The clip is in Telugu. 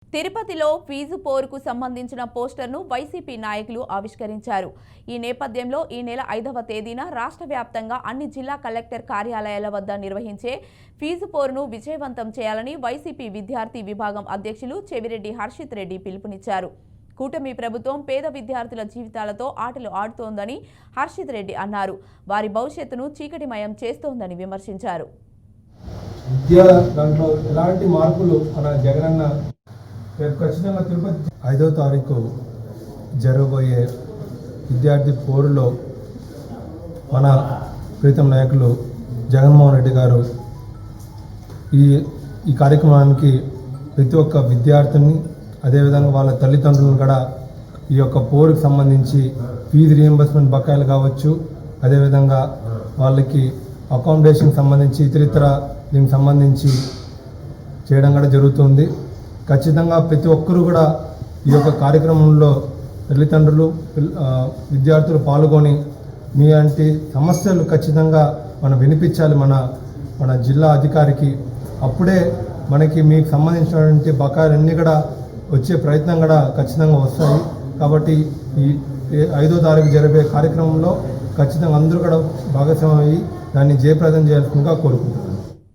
తిరుపతిలో ఫీజు పోరుకు సంబంధించిన పోస్టర్ను వైసీపీ నాయకులు ఆవిష్కరించారు. ఈ నేపథ్యంలో ఈ నెల 5వ తేదీన రాష్ట్ర వ్యాప్తంగా అన్ని జిల్లా కలెక్టర్ కార్యాలయాల వద్ద నిర్వహించే ఫీజు పోరును విజయవంతం చేయాలని వైసీపీ విద్యార్థి విభాగం అధ్యక్షులు చెవిరెడ్డి హర్షిత్ రెడ్డి పిలుపునిచ్చారు. కూటమి ప్రభుత్వం పేద విద్యార్థుల జీవితాలతో ఆటలు ఆడుతోందని హర్షిత్ రెడ్డి అన్నారు. వారి భవిష్యత్తును చీకటిమయం చేస్తోందని విమర్శించారు. విద్యా దాంట్లో ఎలాంటి మార్పులు మన జగనన్న రేపు ఖచ్చితంగా తిరుపతి 5వ తారీఖు జరగబోయే విద్యార్థి పోరులో మన ప్రీతం నాయకులు జగన్మోహన్ రెడ్డి గారు ఈ కార్యక్రమానికి ప్రతి ఒక్క విద్యార్థిని అదేవిధంగా వాళ్ళ తల్లిదండ్రులను కూడా ఈ యొక్క పోరుకు సంబంధించి ఫీజు రీయింబర్స్మెంట్ బకాయిలు కావచ్చు, అదేవిధంగా వాళ్ళకి అకామిడేషన్ సంబంధించి ఇతరితర దీనికి సంబంధించి చేయడం కూడా జరుగుతుంది. ఖచ్చితంగా ప్రతి ఒక్కరూ కూడా ఈ యొక్క కార్యక్రమంలో తల్లిదండ్రులు విద్యార్థులు పాల్గొని మీ వంటి సమస్యలు ఖచ్చితంగా మనం వినిపించాలి మన జిల్లా అధికారికి. అప్పుడే మనకి మీకు సంబంధించినటువంటి బకాయిలన్నీ కూడా వచ్చే ప్రయత్నం కూడా ఖచ్చితంగా వస్తాయి. కాబట్టి ఈ 5వ తారీఖు జరిగే కార్యక్రమంలో ఖచ్చితంగా అందరూ కూడా భాగస్వామ్యం అయ్యి దాన్ని జయప్రదం చేయాల్సిందిగా కోరుకుంటున్నాను.